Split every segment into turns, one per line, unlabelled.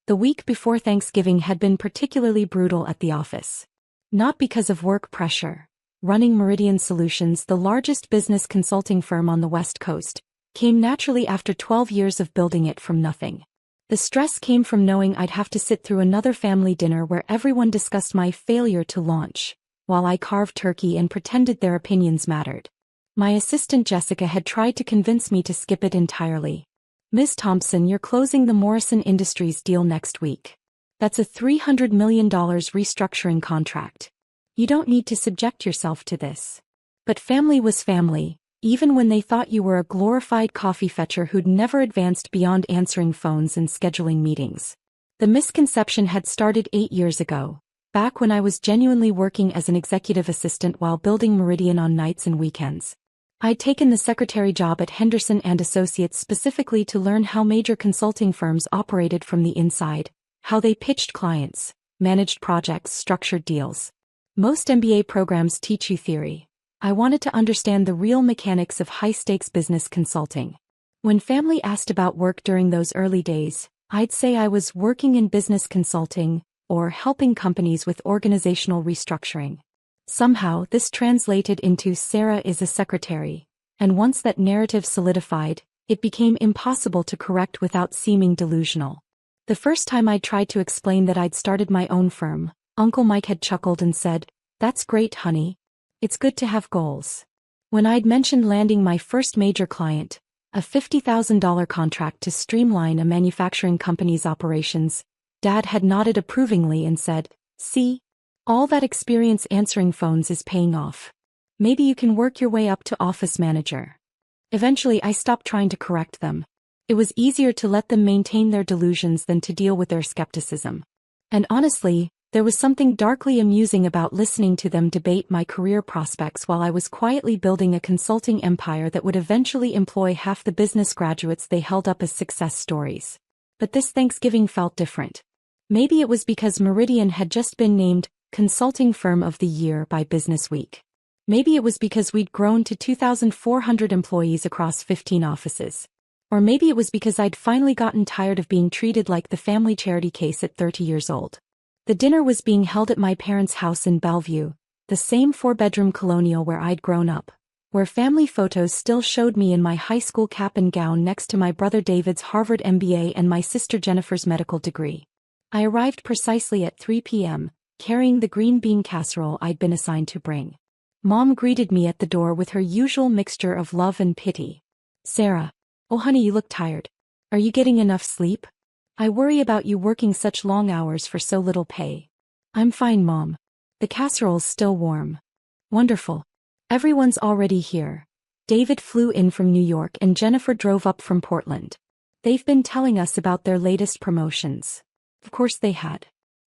The week before Thanksgiving had been particularly brutal at the office. Not because of work pressure. Running Meridian Solutions, the largest business consulting firm on the West Coast, came naturally after 12 years of building it from nothing. The stress came from knowing I'd have to sit through another family dinner where everyone discussed my failure to launch, while I carved turkey and pretended their opinions mattered. My assistant Jessica had tried to convince me to skip it entirely. "Ms. Thompson, you're closing the Morrison Industries deal next week. That's a $300 million restructuring contract. You don't need to subject yourself to this." But family was family, even when they thought you were a glorified coffee fetcher who'd never advanced beyond answering phones and scheduling meetings. The misconception had started 8 years ago, back when I was genuinely working as an executive assistant while building Meridian on nights and weekends. I'd taken the secretary job at Henderson and Associates specifically to learn how major consulting firms operated from the inside, how they pitched clients, managed projects, structured deals. Most MBA programs teach you theory. I wanted to understand the real mechanics of high-stakes business consulting. When family asked about work during those early days, I'd say I was working in business consulting or helping companies with organizational restructuring. Somehow this translated into "Sarah is a secretary," and once that narrative solidified, it became impossible to correct without seeming delusional. The first time I tried to explain that I'd started my own firm, Uncle Mike had chuckled and said, "That's great, honey. It's good to have goals." When I'd mentioned landing my first major client, a $50,000 contract to streamline a manufacturing company's operations, Dad had nodded approvingly and said, "See? All that experience answering phones is paying off. Maybe you can work your way up to office manager." Eventually I stopped trying to correct them. It was easier to let them maintain their delusions than to deal with their skepticism. And honestly, there was something darkly amusing about listening to them debate my career prospects while I was quietly building a consulting empire that would eventually employ half the business graduates they held up as success stories. But this Thanksgiving felt different. Maybe it was because Meridian had just been named Consulting Firm of the Year by Business Week. Maybe it was because we'd grown to 2,400 employees across 15 offices. Or maybe it was because I'd finally gotten tired of being treated like the family charity case at 30 years old. The dinner was being held at my parents' house in Bellevue, the same 4-bedroom colonial where I'd grown up, where family photos still showed me in my high school cap and gown next to my brother David's Harvard MBA and my sister Jennifer's medical degree. I arrived precisely at 3 p.m., carrying the green bean casserole I'd been assigned to bring. Mom greeted me at the door with her usual mixture of love and pity. "Sarah. Oh honey, you look tired. Are you getting enough sleep? I worry about you working such long hours for so little pay." "I'm fine, Mom. The casserole's still warm." "Wonderful. Everyone's already here. David flew in from New York and Jennifer drove up from Portland. They've been telling us about their latest promotions." Of course they had.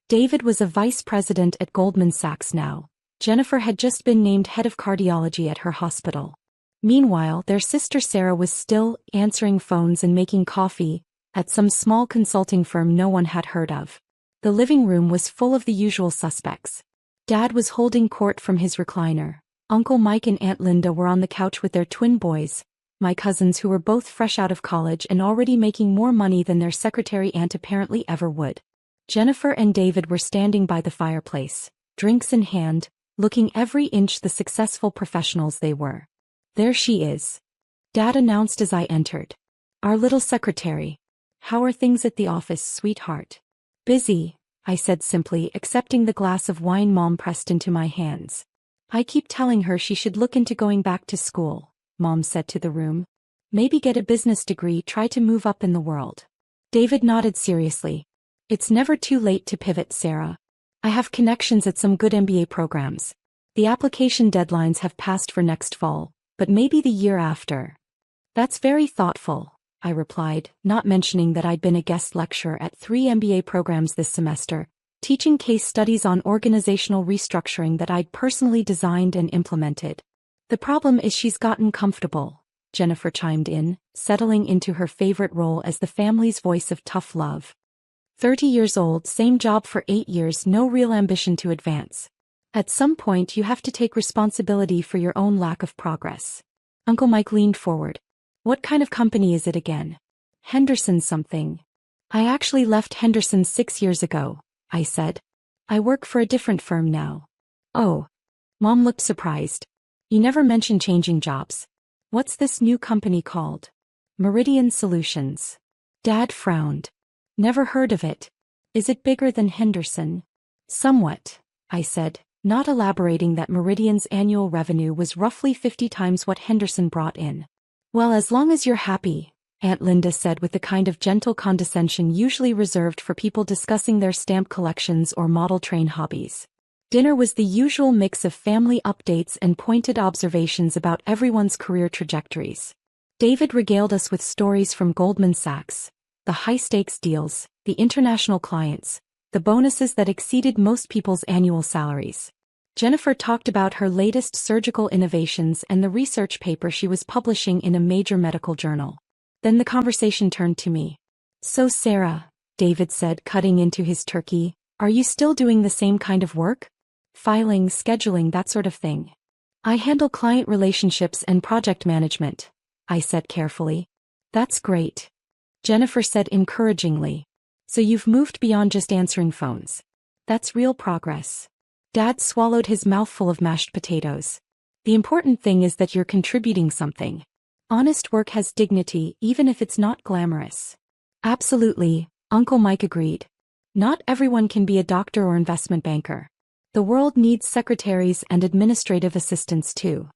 David was a vice president at Goldman Sachs now. Jennifer had just been named head of cardiology at her hospital. Meanwhile, their sister Sarah was still answering phones and making coffee at some small consulting firm no one had heard of. The living room was full of the usual suspects. Dad was holding court from his recliner. Uncle Mike and Aunt Linda were on the couch with their twin boys, my cousins who were both fresh out of college and already making more money than their secretary aunt apparently ever would. Jennifer and David were standing by the fireplace, drinks in hand, looking every inch the successful professionals they were. "There she is," Dad announced as I entered. "Our little secretary. How are things at the office, sweetheart?" "Busy," I said simply, accepting the glass of wine Mom pressed into my hands. "I keep telling her she should look into going back to school," Mom said to the room. "Maybe get a business degree, try to move up in the world." David nodded seriously. "It's never too late to pivot, Sarah. I have connections at some good MBA programs. The application deadlines have passed for next fall, but maybe the year after." "That's very thoughtful," I replied, not mentioning that I'd been a guest lecturer at 3 MBA programs this semester, teaching case studies on organizational restructuring that I'd personally designed and implemented. "The problem is she's gotten comfortable," Jennifer chimed in, settling into her favorite role as the family's voice of tough love. 30 years old, same job for 8 years, no real ambition to advance. At some point you have to take responsibility for your own lack of progress. Uncle Mike leaned forward. "What kind of company is it again?" "Henderson something." I actually left Henderson 6 years ago, I said. I work for a different firm now. Oh. Mom looked surprised. You never mentioned changing jobs. What's this new company called? Meridian Solutions. Dad frowned. Never heard of it. Is it bigger than Henderson? Somewhat, I said, not elaborating that Meridian's annual revenue was roughly 50 times what Henderson brought in. Well, as long as you're happy, Aunt Linda said with the kind of gentle condescension usually reserved for people discussing their stamp collections or model train hobbies. Dinner was the usual mix of family updates and pointed observations about everyone's career trajectories. David regaled us with stories from Goldman Sachs, the high-stakes deals, the international clients, the bonuses that exceeded most people's annual salaries. Jennifer talked about her latest surgical innovations and the research paper she was publishing in a major medical journal. Then the conversation turned to me. So Sarah, David said, cutting into his turkey, are you still doing the same kind of work? Filing, scheduling, that sort of thing. I handle client relationships and project management, I said carefully. That's great. Jennifer said encouragingly. So you've moved beyond just answering phones. That's real progress. Dad swallowed his mouthful of mashed potatoes. The important thing is that you're contributing something. Honest work has dignity, even if it's not glamorous. Absolutely, Uncle Mike agreed. Not everyone can be a doctor or investment banker. The world needs secretaries and administrative assistants too.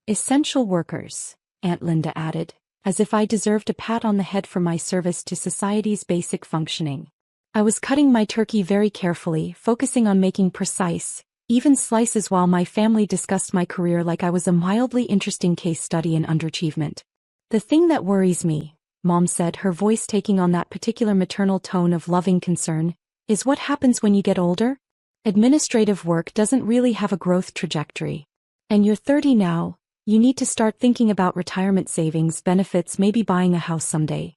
Essential workers, Aunt Linda added, as if I deserved a pat on the head for my service to society's basic functioning. I was cutting my turkey very carefully, focusing on making precise, even slices while my family discussed my career like I was a mildly interesting case study in underachievement. The thing that worries me, Mom said, her voice taking on that particular maternal tone of loving concern, is what happens when you get older? Administrative work doesn't really have a growth trajectory. And you're 30 now, you need to start thinking about retirement savings, benefits, maybe buying a house someday.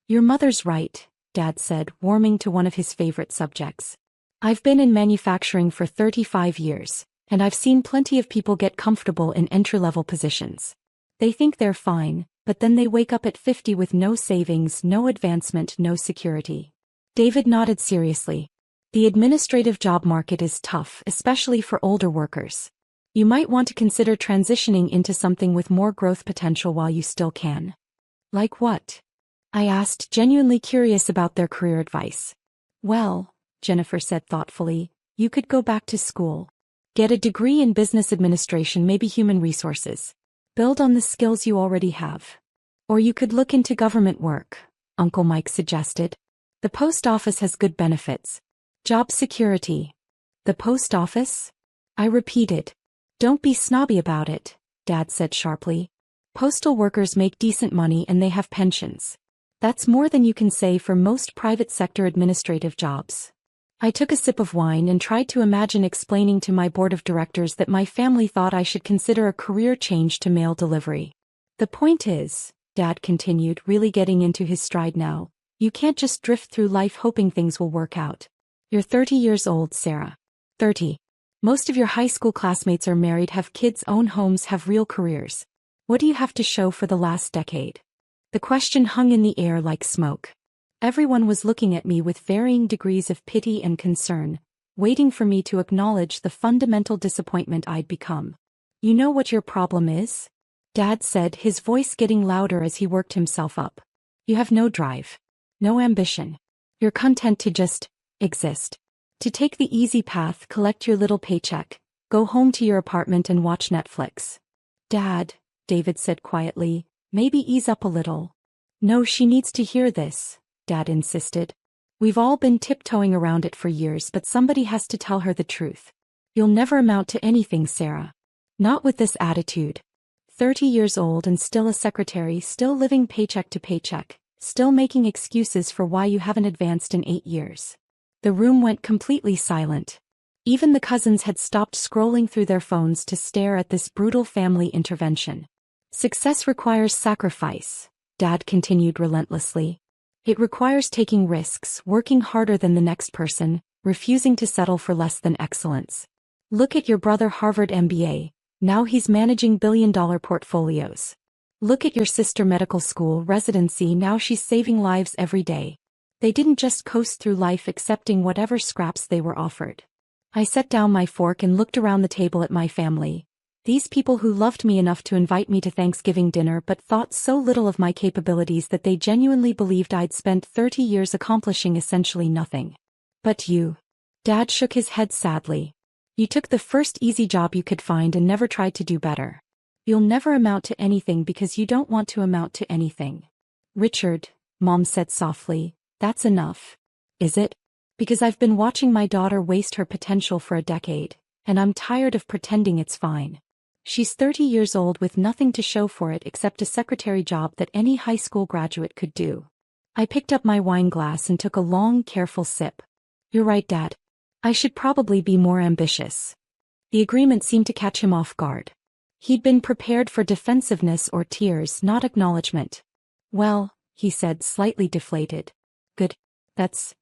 Your mother's right, Dad said, warming to one of his favorite subjects. I've been in manufacturing for 35 years, and I've seen plenty of people get comfortable in entry-level positions. They think they're fine, but then they wake up at 50 with no savings, no advancement, no security. David nodded seriously. The administrative job market is tough, especially for older workers. You might want to consider transitioning into something with more growth potential while you still can. Like what? I asked, genuinely curious about their career advice. Well, Jennifer said thoughtfully, you could go back to school. Get a degree in business administration, maybe human resources. Build on the skills you already have. Or you could look into government work, Uncle Mike suggested. The post office has good benefits. Job security. The post office? I repeated. Don't be snobby about it, Dad said sharply. Postal workers make decent money and they have pensions. That's more than you can say for most private sector administrative jobs. I took a sip of wine and tried to imagine explaining to my board of directors that my family thought I should consider a career change to mail delivery. The point is, Dad continued, really getting into his stride now, you can't just drift through life hoping things will work out. You're 30 years old, Sarah. 30. Most of your high school classmates are married, have kids, own homes, have real careers. What do you have to show for the last decade? The question hung in the air like smoke. Everyone was looking at me with varying degrees of pity and concern, waiting for me to acknowledge the fundamental disappointment I'd become. You know what your problem is? Dad said, his voice getting louder as he worked himself up. You have no drive. No ambition. You're content to just exist. To take the easy path, collect your little paycheck, go home to your apartment and watch Netflix. Dad, David said quietly, maybe ease up a little. No, she needs to hear this, Dad insisted. We've all been tiptoeing around it for years, but somebody has to tell her the truth. You'll never amount to anything, Sarah. Not with this attitude. 30 years old and still a secretary, still living paycheck to paycheck, still making excuses for why you haven't advanced in 8 years. The room went completely silent. Even the cousins had stopped scrolling through their phones to stare at this brutal family intervention. Success requires sacrifice, Dad continued relentlessly. It requires taking risks, working harder than the next person, refusing to settle for less than excellence. Look at your brother, Harvard MBA, now he's managing billion-dollar portfolios. Look at your sister, medical school residency, now she's saving lives every day. They didn't just coast through life accepting whatever scraps they were offered. I set down my fork and looked around the table at my family. These people who loved me enough to invite me to Thanksgiving dinner but thought so little of my capabilities that they genuinely believed I'd spent 30 years accomplishing essentially nothing. But you. Dad shook his head sadly. You took the first easy job you could find and never tried to do better. You'll never amount to anything because you don't want to amount to anything. Richard, Mom said softly, that's enough. Is it? Because I've been watching my daughter waste her potential for a decade, and I'm tired of pretending it's fine. She's 30 years old with nothing to show for it except a secretary job that any high school graduate could do. I picked up my wine glass and took a long, careful sip. You're right, Dad. I should probably be more ambitious. The agreement seemed to catch him off guard. He'd been prepared for defensiveness or tears, not acknowledgement. Well, he said, slightly deflated. Good. That's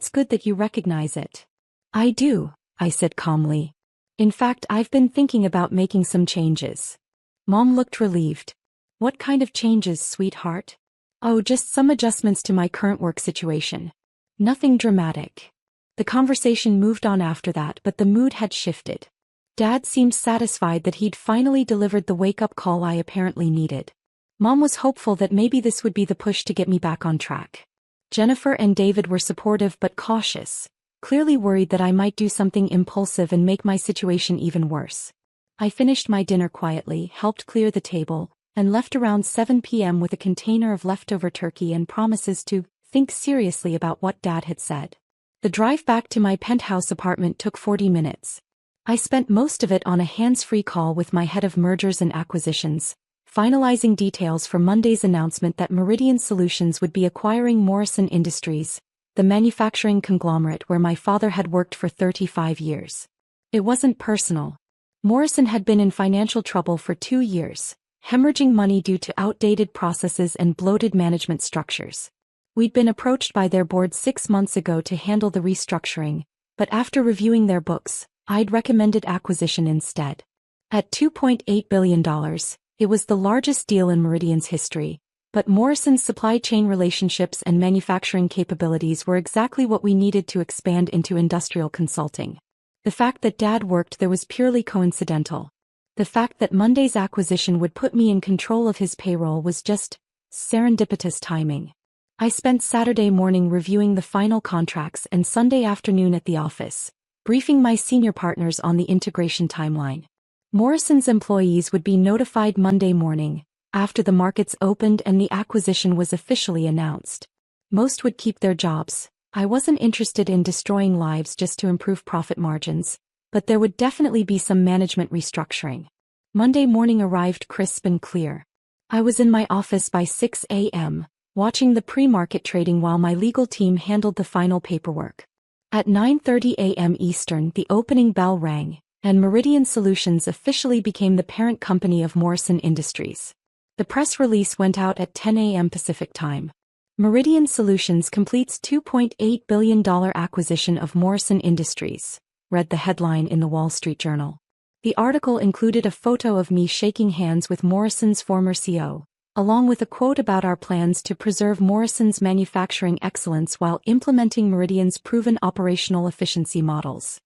good that you recognize it. I do, I said calmly. In fact, I've been thinking about making some changes. Mom looked relieved. What kind of changes, sweetheart? Oh, just some adjustments to my current work situation. Nothing dramatic. The conversation moved on after that, but the mood had shifted. Dad seemed satisfied that he'd finally delivered the wake-up call I apparently needed. Mom was hopeful that maybe this would be the push to get me back on track. Jennifer and David were supportive but cautious, clearly worried that I might do something impulsive and make my situation even worse. I finished my dinner quietly, helped clear the table, and left around 7 p.m. with a container of leftover turkey and promises to think seriously about what Dad had said. The drive back to my penthouse apartment took 40 minutes. I spent most of it on a hands-free call with my head of mergers and acquisitions, finalizing details for Monday's announcement that Meridian Solutions would be acquiring Morrison Industries, the manufacturing conglomerate where my father had worked for 35 years. It wasn't personal. Morrison had been in financial trouble for 2 years, hemorrhaging money due to outdated processes and bloated management structures. We'd been approached by their board 6 months ago to handle the restructuring, but after reviewing their books, I'd recommended acquisition instead. At $2.8 billion, it was the largest deal in Meridian's history, but Morrison's supply chain relationships and manufacturing capabilities were exactly what we needed to expand into industrial consulting. The fact that Dad worked there was purely coincidental. The fact that Monday's acquisition would put me in control of his payroll was just serendipitous timing. I spent Saturday morning reviewing the final contracts and Sunday afternoon at the office, briefing my senior partners on the integration timeline. Morrison's employees would be notified Monday morning, after the markets opened and the acquisition was officially announced. Most would keep their jobs. I wasn't interested in destroying lives just to improve profit margins, but there would definitely be some management restructuring. Monday morning arrived crisp and clear. I was in my office by 6 a.m., watching the pre-market trading while my legal team handled the final paperwork. At 9:30 a.m. Eastern, the opening bell rang, and Meridian Solutions officially became the parent company of Morrison Industries. The press release went out at 10 a.m. Pacific Time. Meridian Solutions completes $2.8 billion acquisition of Morrison Industries, read the headline in the Wall Street Journal. The article included a photo of me shaking hands with Morrison's former CEO, along with a quote about our plans to preserve Morrison's manufacturing excellence while implementing Meridian's proven operational efficiency models.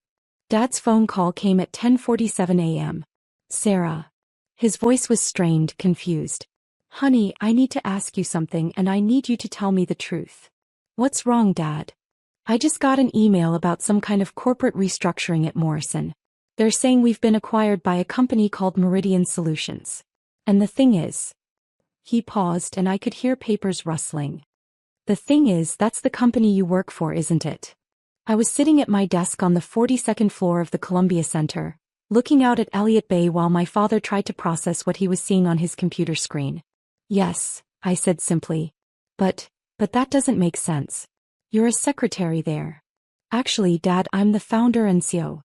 Dad's phone call came at 10:47 a.m. Sarah. His voice was strained, confused. Honey, I need to ask you something and I need you to tell me the truth. What's wrong, Dad? I just got an email about some kind of corporate restructuring at Morrison. They're saying we've been acquired by a company called Meridian Solutions. And the thing is... He paused and I could hear papers rustling. The thing is, that's the company you work for, isn't it? I was sitting at my desk on the 42nd floor of the Columbia Center, looking out at Elliott Bay while my father tried to process what he was seeing on his computer screen. Yes, I said simply. But that doesn't make sense. You're a secretary there. Actually, Dad, I'm the founder and CEO.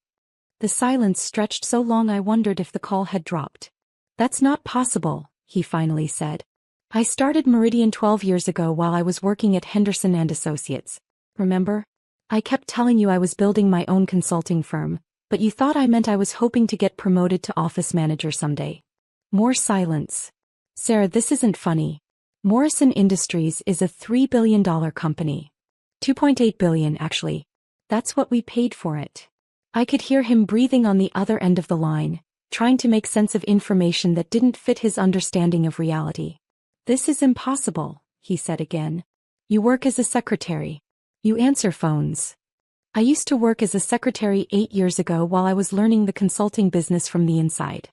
The silence stretched so long I wondered if the call had dropped. That's not possible, he finally said. I started Meridian 12 years ago while I was working at Henderson and Associates. Remember? I kept telling you I was building my own consulting firm, but you thought I meant I was hoping to get promoted to office manager someday. More silence. Sarah, this isn't funny. Morrison Industries is a $3 billion company. 2.8 billion actually. That's what we paid for it. I could hear him breathing on the other end of the line, trying to make sense of information that didn't fit his understanding of reality. This is impossible, he said again. You work as a secretary. You answer phones. I used to work as a secretary 8 years ago while I was learning the consulting business from the inside.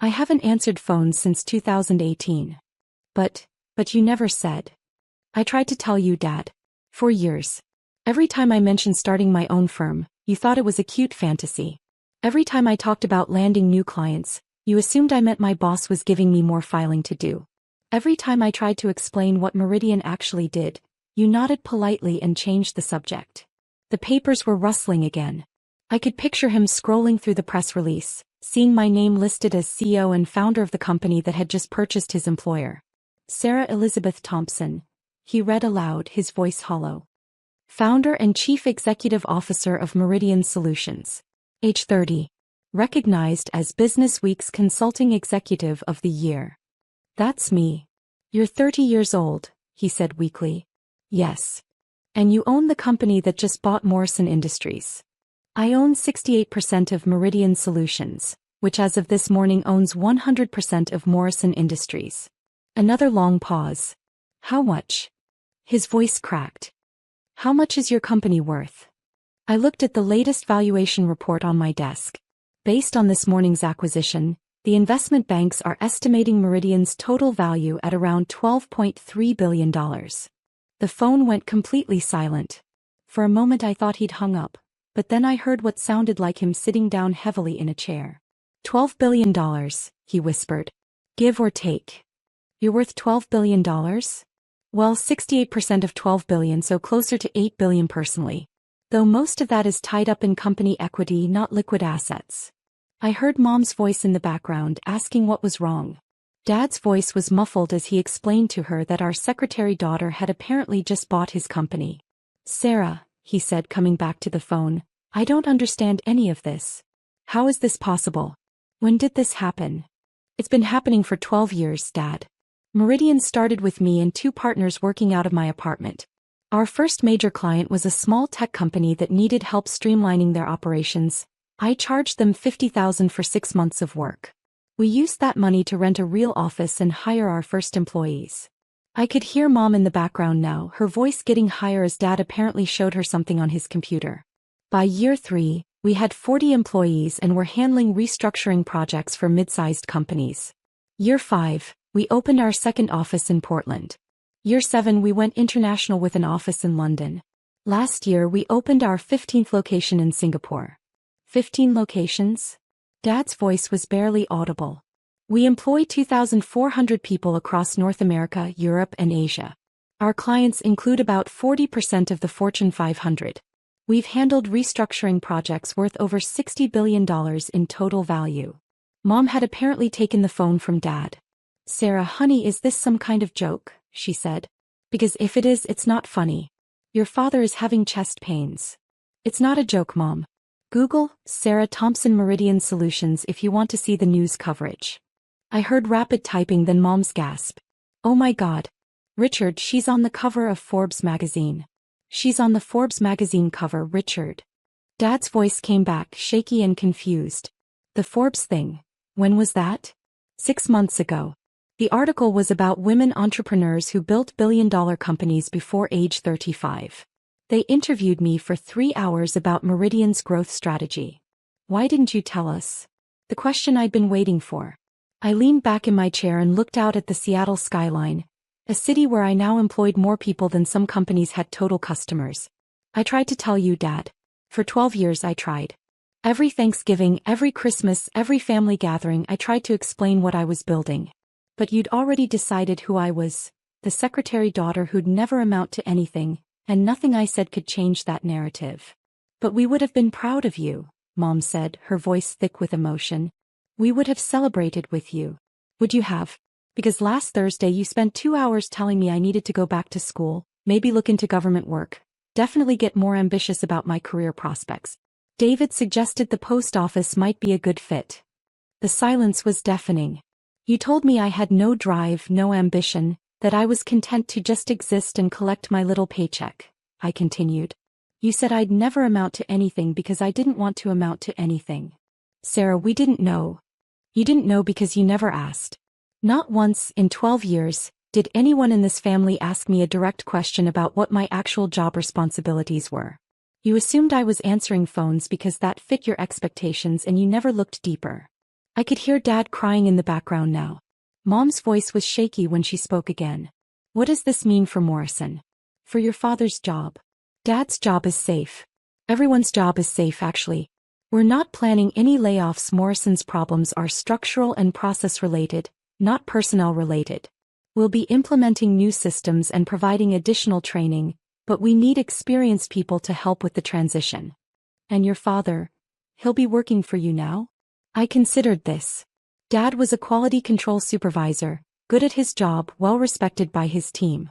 I haven't answered phones since 2018. But you never said. I tried to tell you, Dad. For years. Every time I mentioned starting my own firm, you thought it was a cute fantasy. Every time I talked about landing new clients, you assumed I meant my boss was giving me more filing to do. Every time I tried to explain what Meridian actually did, you nodded politely and changed the subject. The papers were rustling again. I could picture him scrolling through the press release, seeing my name listed as CEO and founder of the company that had just purchased his employer. Sarah Elizabeth Thompson, he read aloud, his voice hollow. Founder and Chief Executive Officer of Meridian Solutions. Age 30. Recognized as Business Week's Consulting Executive of the Year. That's me. You're 30 years old, he said weakly. Yes. And you own the company that just bought Morrison Industries. I own 68% of Meridian Solutions, which as of this morning owns 100% of Morrison Industries. Another long pause. How much? His voice cracked. How much is your company worth? I looked at the latest valuation report on my desk. Based on this morning's acquisition, the investment banks are estimating Meridian's total value at around $12.3 billion. The phone went completely silent. For a moment I thought he'd hung up, but then I heard what sounded like him sitting down heavily in a chair. $12 billion, he whispered. Give or take. You're worth $12 billion? Well, 68% of 12 billion, so closer to 8 billion personally. Though most of that is tied up in company equity, not liquid assets. I heard Mom's voice in the background asking what was wrong. Dad's voice was muffled as he explained to her that our secretary daughter had apparently just bought his company. Sarah, he said, coming back to the phone, I don't understand any of this. How is this possible? When did this happen? It's been happening for 12 years, Dad. Meridian started with me and 2 partners working out of my apartment. Our first major client was a small tech company that needed help streamlining their operations. I charged them $50,000 for 6 months of work. We used that money to rent a real office and hire our first employees. I could hear Mom in the background now, her voice getting higher as Dad apparently showed her something on his computer. By year 3, we had 40 employees and were handling restructuring projects for mid-sized companies. Year 5, we opened our second office in Portland. Year 7, we went international with an office in London. Last year, we opened our 15th location in Singapore. 15 locations? Dad's voice was barely audible. We employ 2,400 people across North America, Europe, and Asia. Our clients include about 40% of the Fortune 500. We've handled restructuring projects worth over $60 billion in total value. Mom had apparently taken the phone from Dad. Sarah, honey, is this some kind of joke? She said. Because if it is, it's not funny. Your father is having chest pains. It's not a joke, Mom. Google Sarah Thompson Meridian Solutions if you want to see the news coverage. I heard rapid typing, then Mom's gasp. Oh my God. Richard, she's on the cover of Forbes magazine. She's on the Forbes magazine cover, Richard. Dad's voice came back, shaky and confused. The Forbes thing. When was that? 6 months ago. The article was about women entrepreneurs who built billion-dollar companies before age 35. They interviewed me for 3 hours about Meridian's growth strategy. Why didn't you tell us? The question I'd been waiting for. I leaned back in my chair and looked out at the Seattle skyline, a city where I now employed more people than some companies had total customers. I tried to tell you, Dad. For 12 years I tried. Every Thanksgiving, every Christmas, every family gathering I tried to explain what I was building. But you'd already decided who I was, the secretary daughter who'd never amount to anything, and nothing I said could change that narrative. But we would have been proud of you, Mom said, her voice thick with emotion. We would have celebrated with you. Would you have? Because last Thursday you spent 2 hours telling me I needed to go back to school, maybe look into government work, definitely get more ambitious about my career prospects. David suggested the post office might be a good fit. The silence was deafening. You told me I had no drive, no ambition, that I was content to just exist and collect my little paycheck. I continued. You said I'd never amount to anything because I didn't want to amount to anything. Sarah, we didn't know. You didn't know because you never asked. Not once in 12 years did anyone in this family ask me a direct question about what my actual job responsibilities were. You assumed I was answering phones because that fit your expectations and you never looked deeper. I could hear Dad crying in the background now. Mom's voice was shaky when she spoke again. What does this mean for Morrison? For your father's job? Dad's job is safe. Everyone's job is safe, actually. We're not planning any layoffs. Morrison's problems are structural and process-related, not personnel-related. We'll be implementing new systems and providing additional training, but we need experienced people to help with the transition. And your father, he'll be working for you now? I considered this. Dad was a quality control supervisor, good at his job, well respected by his team.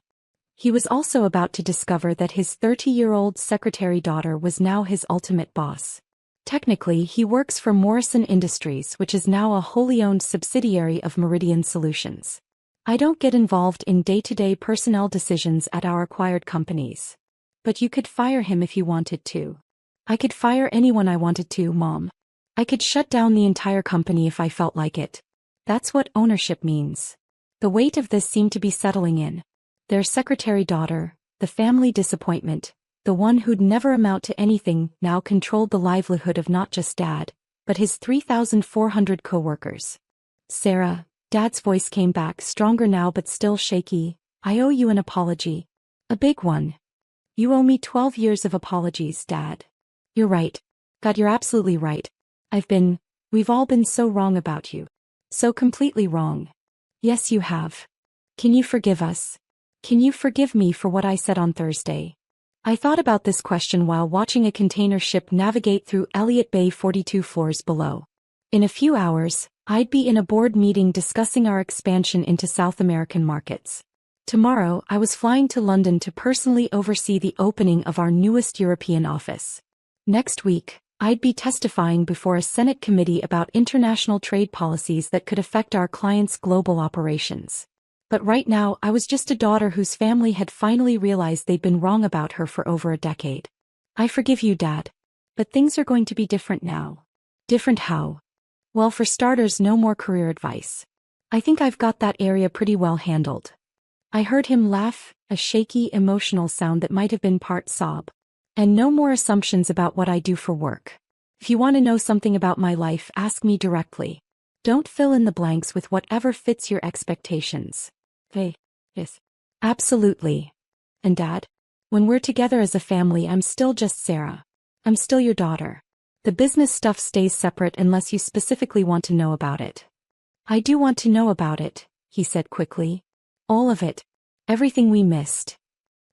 He was also about to discover that his 30-year-old secretary daughter was now his ultimate boss. Technically, he works for Morrison Industries, which is now a wholly owned subsidiary of Meridian Solutions. I don't get involved in day-to-day personnel decisions at our acquired companies. But you could fire him if you wanted to. I could fire anyone I wanted to, Mom. I could shut down the entire company if I felt like it. That's what ownership means. The weight of this seemed to be settling in. Their secretary daughter, the family disappointment, the one who'd never amount to anything, now controlled the livelihood of not just Dad, but his 3,400 co-workers. Sarah, Dad's voice came back, stronger now but still shaky. I owe you an apology. A big one. You owe me 12 years of apologies, Dad. You're right. God, you're absolutely right. We've all been so wrong about you. So completely wrong. Yes, you have. Can you forgive us? Can you forgive me for what I said on Thursday? I thought about this question while watching a container ship navigate through Elliott Bay 42 floors below. In a few hours, I'd be in a board meeting discussing our expansion into South American markets. Tomorrow, I was flying to London to personally oversee the opening of our newest European office. Next week, I'd be testifying before a Senate committee about international trade policies that could affect our clients' global operations. But right now, I was just a daughter whose family had finally realized they'd been wrong about her for over a decade. I forgive you, Dad. But things are going to be different now. Different how? Well, for starters, no more career advice. I think I've got that area pretty well handled. I heard him laugh, a shaky, emotional sound that might have been part sob. And no more assumptions about what I do for work. If you want to know something about my life, ask me directly. Don't fill in the blanks with whatever fits your expectations. Hey, yes. Absolutely. And Dad? When we're together as a family, I'm still just Sarah. I'm still your daughter. The business stuff stays separate unless you specifically want to know about it. I do want to know about it, he said quickly. All of it. Everything we missed.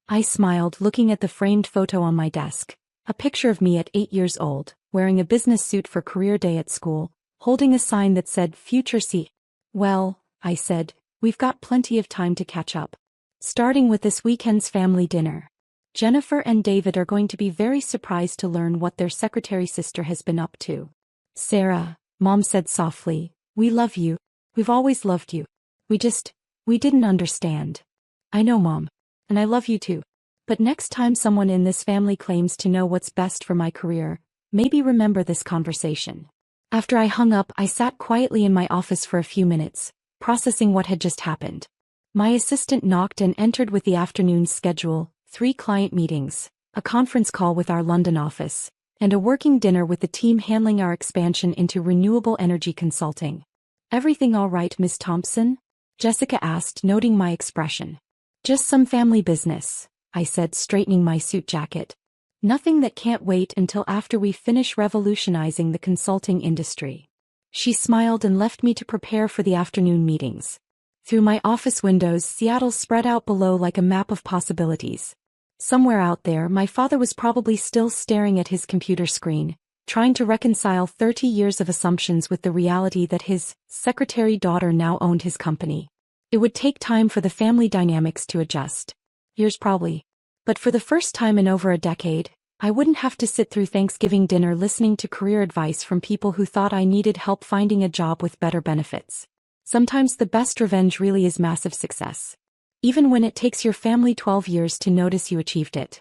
I smiled, looking at the framed photo on my desk, a picture of me at 8 years old, wearing a business suit for career day at school, holding a sign that said Future C. Well, I said, we've got plenty of time to catch up. Starting with this weekend's family dinner. Jennifer and David are going to be very surprised to learn what their secretary sister has been up to. Sarah, Mom said softly, we love you. We've always loved you. We didn't understand. I know, Mom. And I love you too. But next time someone in this family claims to know what's best for my career, maybe remember this conversation. After I hung up, I sat quietly in my office for a few minutes, processing what had just happened. My assistant knocked and entered with the afternoon's schedule, 3 client meetings, a conference call with our London office, and a working dinner with the team handling our expansion into renewable energy consulting. Everything all right, Miss Thompson? Jessica asked, noting my expression. Just some family business, I said, straightening my suit jacket. Nothing that can't wait until after we finish revolutionizing the consulting industry. She smiled and left me to prepare for the afternoon meetings. Through my office windows, Seattle spread out below like a map of possibilities. Somewhere out there, my father was probably still staring at his computer screen, trying to reconcile 30 years of assumptions with the reality that his secretary daughter now owned his company. It would take time for the family dynamics to adjust. Years probably. But for the first time in over a decade, I wouldn't have to sit through Thanksgiving dinner listening to career advice from people who thought I needed help finding a job with better benefits. Sometimes the best revenge really is massive success. Even when it takes your family 12 years to notice you achieved it.